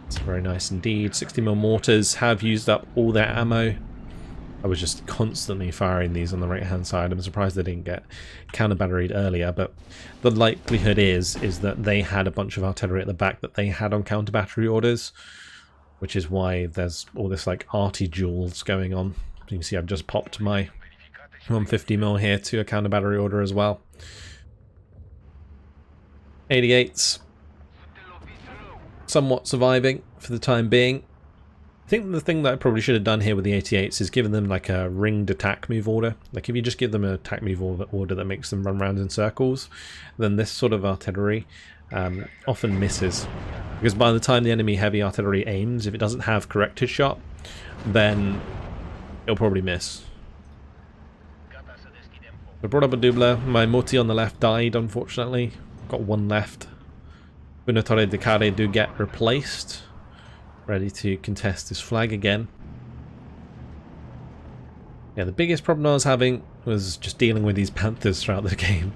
It's very nice indeed. 60mm mortars have used up all their ammo. I was just constantly firing these on the right hand side. I'm surprised they didn't get counter batteried earlier, but the likelihood is that they had a bunch of artillery at the back that they had on counter battery orders, which is why there's all this like arty duels going on. You can see I've just popped my 150mm here to a counter battery order as well. 88s somewhat surviving for the time being. I think the thing that I probably should have done here with the 88s is given them like a ringed attack move order. Like if you just give them an attack move order that makes them run around in circles, then this sort of artillery often misses. Because by the time the enemy heavy artillery aims, if it doesn't have corrected shot, then it'll probably miss. I brought up a double. My Morty on the left died, unfortunately. Got one left. Vunitore de Care do get replaced. Ready to contest this flag again. Yeah, the biggest problem I was having was just dealing with these Panthers throughout the game.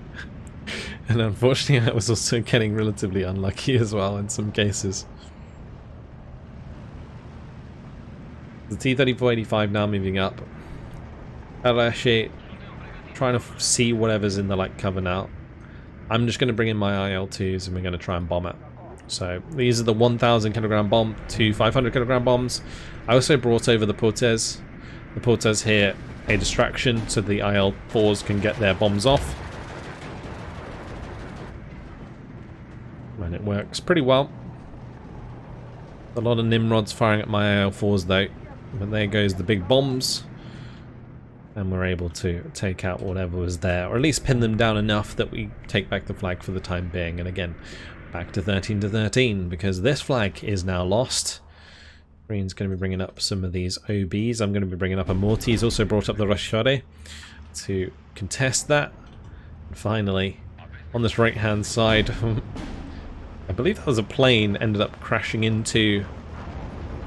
And unfortunately I was also getting relatively unlucky as well in some cases. The T-34-85 now moving up. Arashi trying to see whatever's in the light cover now. I'm just going to bring in my IL-2s and we're going to try and bomb it. So these are the 1,000 kilogram bomb to 500 kilogram bombs. I also brought over the Portes. The Portes here a distraction so the IL-4s can get their bombs off. And it works pretty well. A lot of Nimrods firing at my IL-4s though. But there goes the big bombs. And we're able to take out whatever was there, or at least pin them down enough that we take back the flag for the time being. And again, back to 13-13, because this flag is now lost. Green's going to be bringing up some of these OBs. I'm going to be bringing up a Morty. He's also brought up the Roshare to contest that. And finally, on this right-hand side, I believe that was a plane ended up crashing into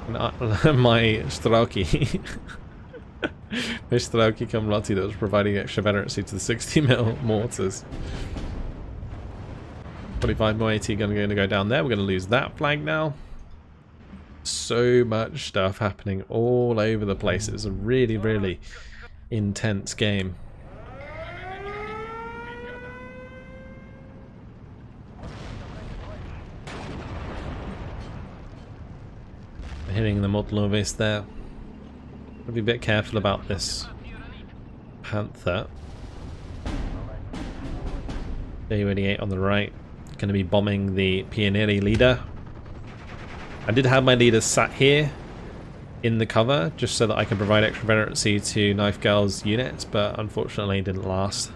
my Strauki. My Strauki Kamrati that was providing extra veterancy to the 60mm mortars. 45mm AT going to go down there. We're going to lose that flag now. So much stuff happening all over the place. It's a really, really intense game. Hitting the Mogilev there. Gotta be a bit careful about this Panther. Ju-88 on the right. Going to be bombing the Pionieri leader. I did have my leader sat here in the cover just so that I can provide extra veterancy to Knife Girl's units, but unfortunately it didn't last.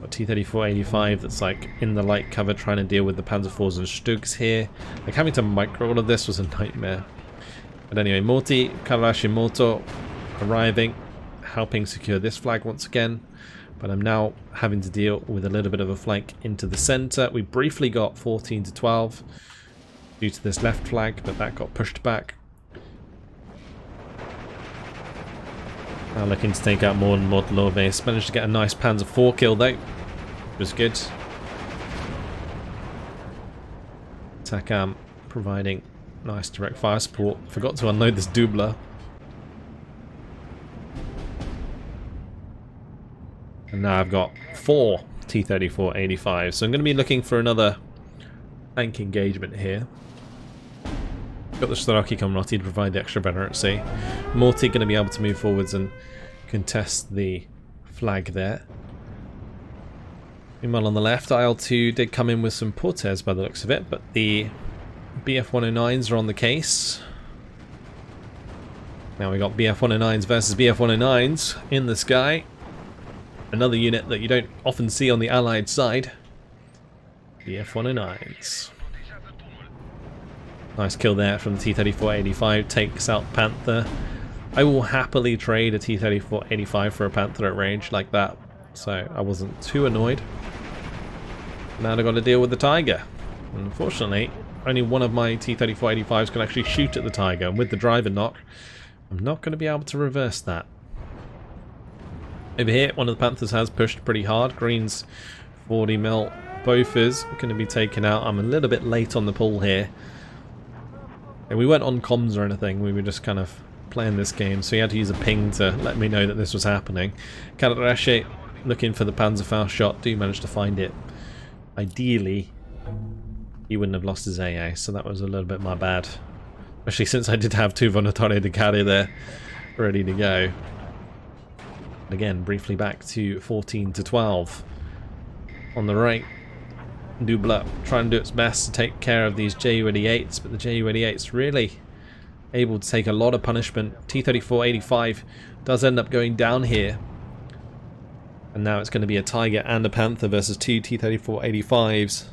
Got T-34-85 that's like in the light cover trying to deal with the Panzer IVs and Stugs here. Like having to micro all of this was a nightmare. But anyway, Morty, Karashi Moto arriving, helping secure this flag once again. But I'm now having to deal with a little bit of a flank into the center. We briefly got 14-12 due to this left flag, but that got pushed back. Now looking to take out more and more Mogilev. Managed to get a nice Panzer IV kill though. It was good. counterattack amp, providing nice direct fire support. Forgot to unload this doubler. And now I've got 4 T-34-85, so I'm going to be looking for another tank engagement here. Got the Staraki Komrati to provide the extra veterancy. Morty going to be able to move forwards and contest the flag there. Meanwhile on the left, IL-2 did come in with some Portes by the looks of it, but the BF-109s are on the case. Now we got BF-109s versus BF-109s in the sky. Another unit that you don't often see on the Allied side. BF-109s. Nice kill there from the T-34-85, takes out Panther. I will happily trade a T-34-85 for a Panther at range like that, so I wasn't too annoyed. Now I've got to deal with the Tiger. Unfortunately, only one of my T-34-85s can actually shoot at the Tiger, and with the driver knock, I'm not going to be able to reverse that. Over here, one of the Panthers has pushed pretty hard. Green's 40mm Bofors going to be taken out. I'm a little bit late on the pull here. And we weren't on comms or anything, we were just kind of playing this game, so he had to use a ping to let me know that this was happening. Counterattack looking for the Panzerfaust shot, do manage to find it. Ideally, he wouldn't have lost his AA, so that was a little bit my bad. Especially since I did have 2 Vonatore de Carry there ready to go. Again, briefly back to 14-12. On the right, Dubla trying to do its best to take care of these Ju-88s, but the Ju-88's really able to take a lot of punishment. T-34-85 does end up going down here. And now it's going to be a Tiger and a Panther versus 2 T-34-85s.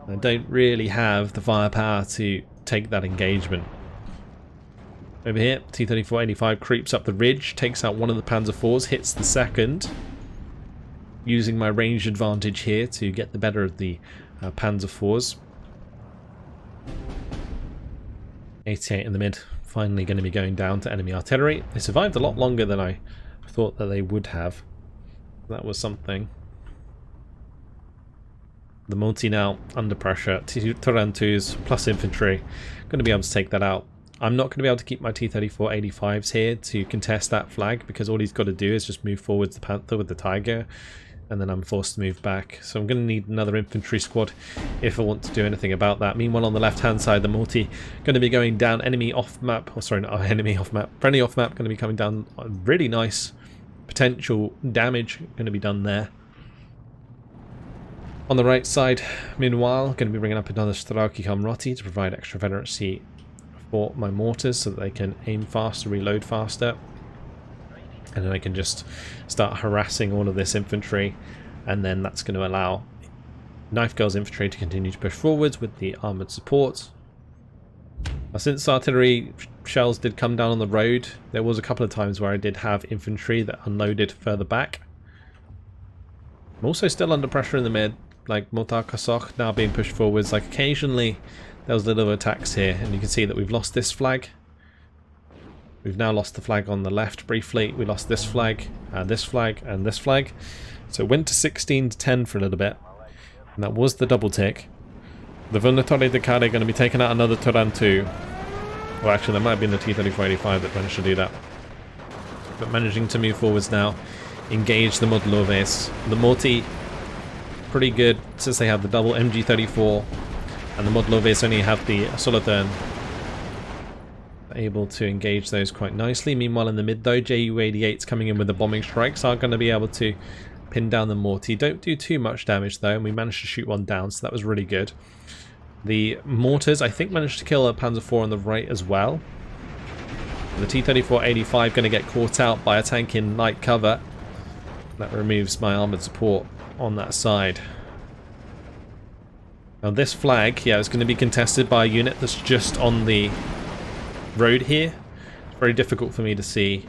I don't really have the firepower to take that engagement. Over here, T-34-85 creeps up the ridge, takes out one of the Panzer IVs, hits the second. Using my range advantage here to get the better of the Panzer IVs. 88 in the mid, finally going to be going down to enemy artillery. They survived a lot longer than I thought that they would have. That was something. The multi now under pressure. Tarantus plus infantry. Going to be able to take that out. I'm not going to be able to keep my T-34-85s here to contest that flag because all he's got to do is just move forwards the Panther with the Tiger, and then I'm forced to move back. So I'm going to need another infantry squad if I want to do anything about that. Meanwhile, on the left-hand side, the multi going to be going down. Enemy off-map, or sorry, not enemy off-map, friendly off-map going to be coming down. Really nice potential damage going to be done there. On the right side, meanwhile, going to be bringing up another Strelki Komrati to provide extra veterancy for my mortars so that they can aim faster, reload faster. And then I can just start harassing all of this infantry, and then that's going to allow Knife Girl's infantry to continue to push forwards with the armoured support. Now, since artillery shells did come down on the road, there was a couple of times where I did have infantry that unloaded further back. I'm also still under pressure in the mid, like Motar Kasok now being pushed forwards. Like occasionally there was little attacks here, and you can see that we've lost this flag. We've now lost the flag on the left briefly. We lost this flag, and this flag, and this flag. So it went to 16-10 for a little bit, and that was the double tick. The Vonatore de Carry going to be taking out another Tarantu. Well, actually, there might have been the T-34-85 that managed to do that. But managing to move forwards now, engage the Mogileves. The Morty, pretty good since they have the double MG34, and the Mogileves only have the Solothurn. Able to engage those quite nicely. Meanwhile, in the mid though, Ju-88s coming in with the bombing strikes are going to be able to pin down the Morty. Don't do too much damage though, and we managed to shoot one down, so that was really good. The mortars, I think, managed to kill a Panzer IV on the right as well. The T-34-85 going to get caught out by a tank in night cover. That removes my armoured support on that side. Now this flag, yeah, is going to be contested by a unit that's just on the road here. It's very difficult for me to see.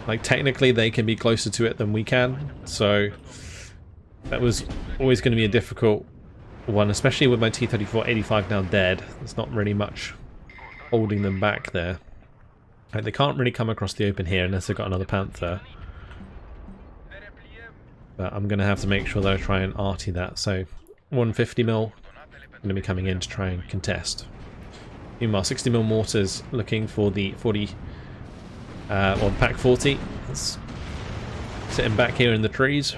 Like, technically they can be closer to it than we can, so that was always going to be a difficult one, especially with my T-34-85 now dead. There's not really much holding them back there. Like, they can't really come across the open here unless they've got another Panther. But I'm going to have to make sure that I try and arty that. So 150mm going to be coming in to try and contest. Meanwhile, 60mm mortars looking for the 40, or the Pack 40. It's sitting back here in the trees.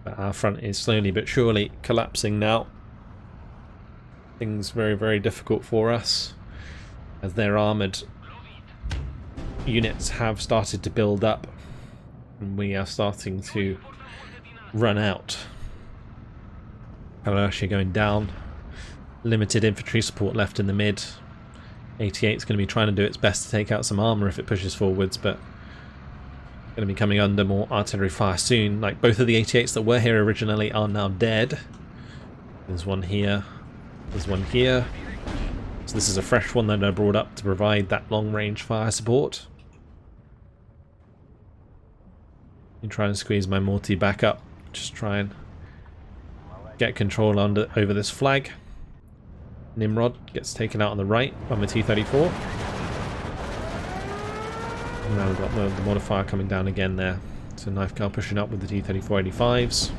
But our front is slowly but surely collapsing now. Things very, very difficult for us as their armoured units have started to build up and we are starting to run out. Actually going down. Limited infantry support left in the mid. 88 is going to be trying to do its best to take out some armour if it pushes forwards, but going to be coming under more artillery fire soon. Like, both of the 88s that were here originally are now dead. There's one here. There's one here. So this is a fresh one that I brought up to provide that long-range fire support. And try and squeeze my morty back up. Just try and get control over this flag. Nimrod gets taken out on the right by my T-34. And now we've got the mortar fire coming down again there. So knife car pushing up with the T-34-85s.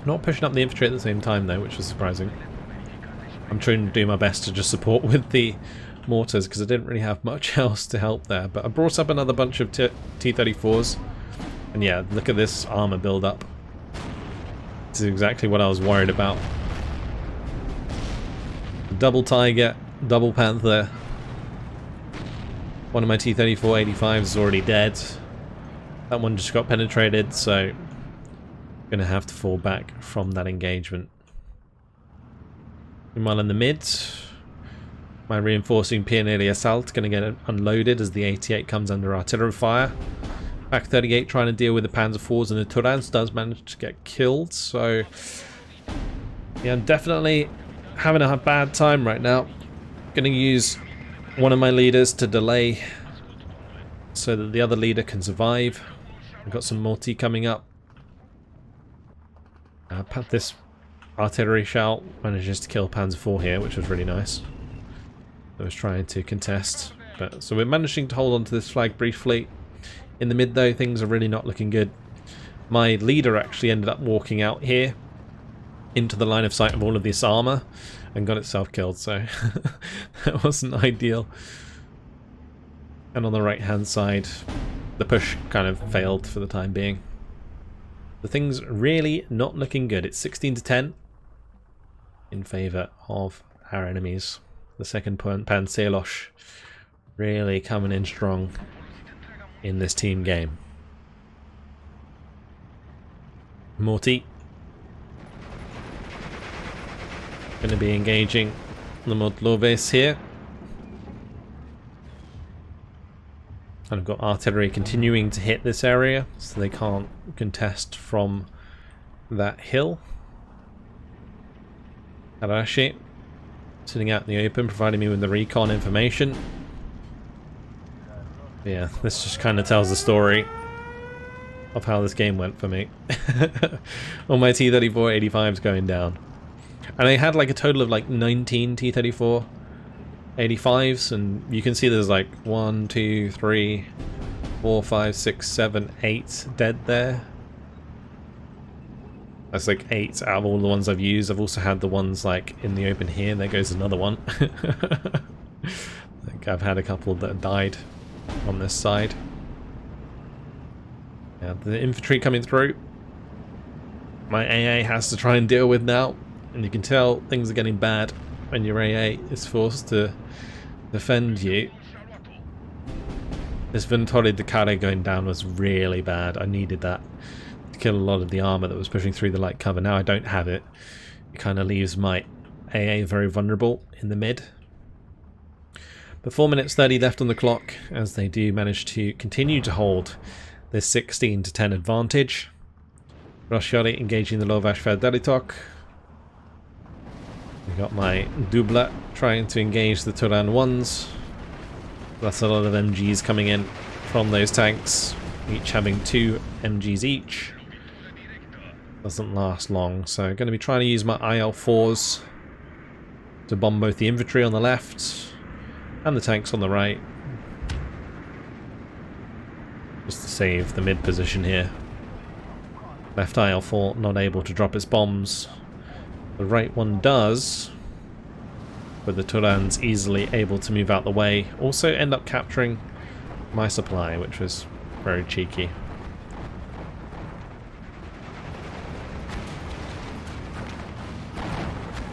Not pushing up the infantry at the same time though, which was surprising. I'm trying to do my best to just support with the mortars because I didn't really have much else to help there. But I brought up another bunch of T-34s. And yeah, look at this armor build up. This is exactly what I was worried about. Double Tiger, double Panther. One of my T-34-85s is already dead. That one just got penetrated, so I'm going to have to fall back from that engagement. Meanwhile in the mid, my reinforcing Pioneer Assault is going to get unloaded as the 88 comes under artillery fire. Pack 38 trying to deal with the Panzer IVs and the Turans does manage to get killed, so yeah, I'm definitely having a bad time right now. Going to use one of my leaders to delay so that the other leader can survive. I've got some multi coming up. This artillery shell manages to kill Panzer IV here, which was really nice. I was trying to contest, but so we're managing to hold on to this flag briefly. In the mid though, things are really not looking good. My leader actually ended up walking out here into the line of sight of all of this armor and got itself killed, so that wasn't ideal. And on the right hand side, the push kind of failed for the time being. The thing's really not looking good. It's 16-10 in favour of our enemies. The second Panselosh really coming in strong in this team game. Morty going to be engaging the Mogilev here. And I've got artillery continuing to hit this area, so they can't contest from that hill. Arashi sitting out in the open, providing me with the recon information. Yeah, this just kind of tells the story of how this game went for me. All my T-34-85s going down. And I had like a total of like 19 T-34-85s, and you can see there's like 1, 2, 3, 4, 5, 6, 7, 8 dead there. That's like 8 out of all the ones I've used. I've also had the ones like in the open here. There goes another one. Like I've had a couple that died on this side. Yeah, the infantry coming through. My AA has to try and deal with now, and you can tell things are getting bad when your AA is forced to defend you. This Venturi Decade going down was really bad. I needed that to kill a lot of the armor that was pushing through the light cover. Now I don't have it. It kind of leaves my AA very vulnerable in the mid. But 4 minutes 30 left on the clock as they do manage to continue to hold this 16-10 advantage. Roscioli engaging the Lovash Ferdelitok. We got my Dubla trying to engage the Turan 1s. That's a lot of MGs coming in from those tanks, each having 2 MGs each. Doesn't last long, so I'm going to be trying to use my IL-4s to bomb both the infantry on the left and the tanks on the right, just to save the mid position here. Left IL-4 not able to drop its bombs. The right one does, but the Turans easily able to move out the way. Also end up capturing my supply, which was very cheeky.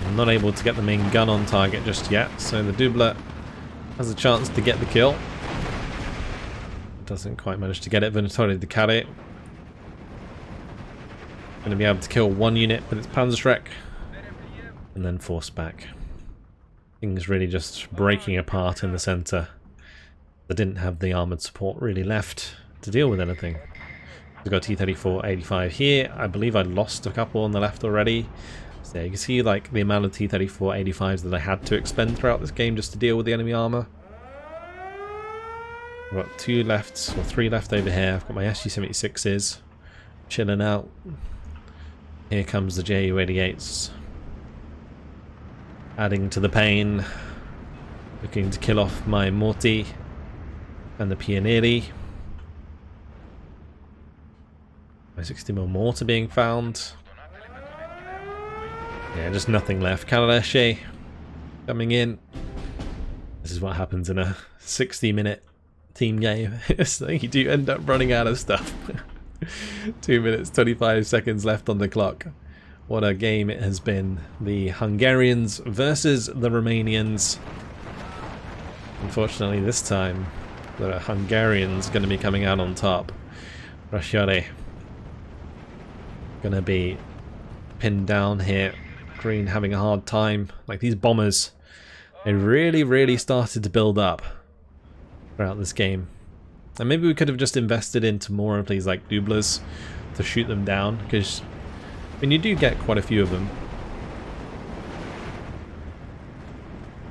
I'm not able to get the main gun on target just yet, so the Double has a chance to get the kill. Doesn't quite manage to get it. Venatori the carry. Going to be able to kill one unit with its Panzerschreck and then force back. Things really just breaking apart in the centre. They didn't have the armoured support really left to deal with anything. We've got T-34-85 here. I believe I lost a couple on the left already. So you can see like the amount of T-34-85s that I had to expend throughout this game just to deal with the enemy armour. I've got 2 left, or 3 left over here. I've got my SU-76s chilling out. Here comes the Ju-88s. Adding to the pain. Looking to kill off my Morty and the Pionieri. My 60mm mortar being found. Yeah, just nothing left. Kaladeshi coming in. This is what happens in a 60-minute team game. So you do end up running out of stuff. 2 minutes 25 seconds left on the clock. What a game it has been. The Hungarians versus the Romanians. Unfortunately this time the Hungarians going to be coming out on top. Rashiore going to be pinned down here. Green having a hard time. Like these bombers, they really started to build up throughout this game. And maybe we could have just invested into more of these like doublers to shoot them down, because when you do get quite a few of them,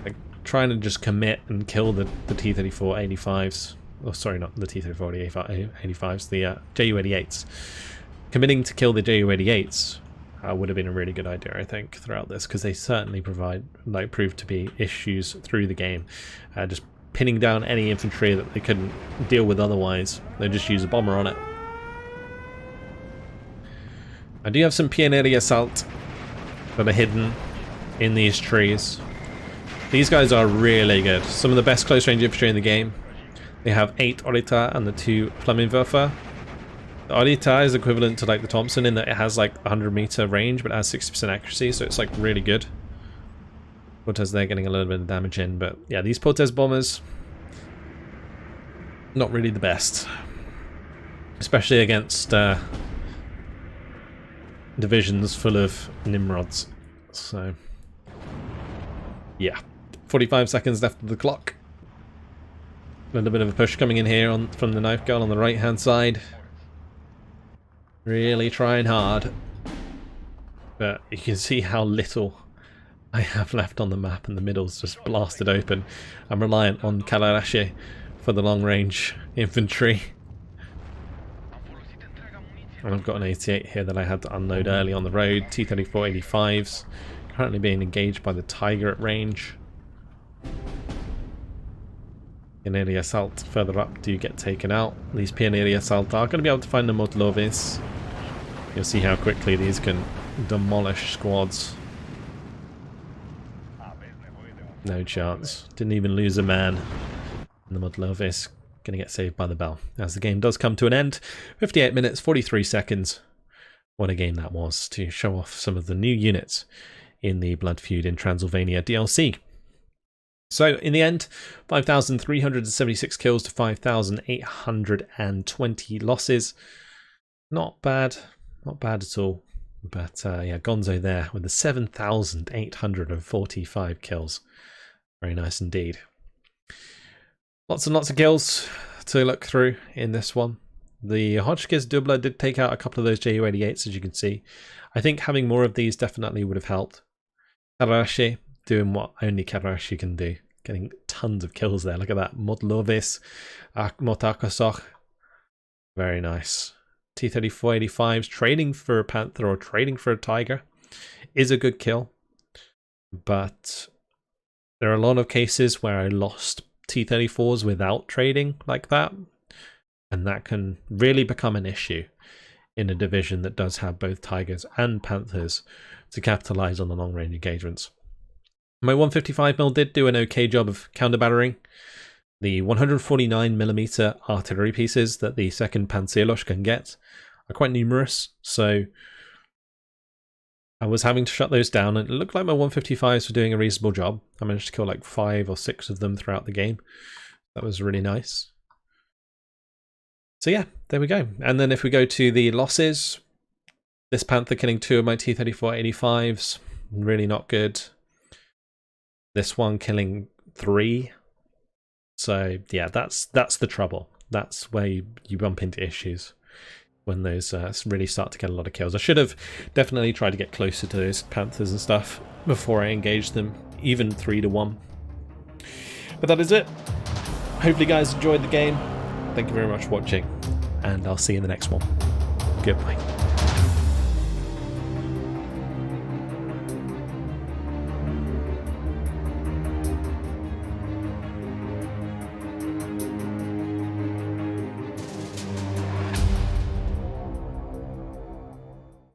like trying to just commit and kill the T-34-85s, oh sorry, not the T-34-85s, the Ju-88s. Committing to kill the Ju-88s would have been a really good idea, I think, throughout this, because they certainly proved to be issues through the game. Just pinning down any infantry that they couldn't deal with otherwise. They just use a bomber on it. I do have some Pionieri assault that are hidden in these trees. These guys are really good. Some of the best close range infantry in the game. They have 8 Orita and the 2 Flammenwerfer. The Orita is equivalent to like the Thompson in that it has like 100-meter range, but it has 60% accuracy, so it's like really good. Portes there getting a little bit of damage in, but yeah, these Portes bombers, not really the best. Especially against divisions full of Nimrods. So, yeah. 45 seconds left of the clock. A little bit of a push coming in here from the knife gun on the right-hand side. Really trying hard. But you can see how little I have left on the map, and the middle's just blasted open. I'm reliant on Kalarashi for the long-range infantry. And I've got an 88 here that I had to unload early on the road. T-34-85s currently being engaged by the Tiger at range. Pionieri assault further up do get taken out. These Pionieri assault are going to be able to find the Mogileves. You'll see how quickly these can demolish squads. No chance. Didn't even lose a man. And the Mogileves going to get saved by the bell. As the game does come to an end. 58 minutes, 43 seconds. What a game that was, to show off some of the new units in the Blood Feud in Transylvania DLC. So, in the end, 5,376 kills to 5,820 losses. Not bad. Not bad at all. But, yeah, Gonzo there with the 7,845 kills. Very nice indeed. Lots and lots of kills to look through in this one. The Hotchkiss Double did take out a couple of those Ju-88s, as you can see. I think having more of these definitely would have helped. Kararashi doing what only Kararashi can do. Getting tons of kills there. Look at that. Modlovis, Motakosok. Very nice. T-34-85s trading for a Panther or trading for a Tiger is a good kill. But there are a lot of cases where I lost T-34s without trading like that. And that can really become an issue in a division that does have both Tigers and Panthers to capitalise on the long-range engagements. My 155mm did do an okay job of counter-battering. The 149mm artillery pieces that the second Panzerlosch can get are quite numerous, so I was having to shut those down, and it looked like my 155s were doing a reasonable job. I managed to kill like 5 or 6 of them throughout the game. That was really nice. So yeah, there we go. And then if we go to the losses, this Panther killing 2 of my T-34-85s, really not good. This one killing 3. So yeah, that's the trouble. That's where you bump into issues when those really start to get a lot of kills. I should have definitely tried to get closer to those Panthers and stuff before I engaged them, even 3-1. But that is it. Hopefully you guys enjoyed the game. Thank you very much for watching, and I'll see you in the next one. Goodbye.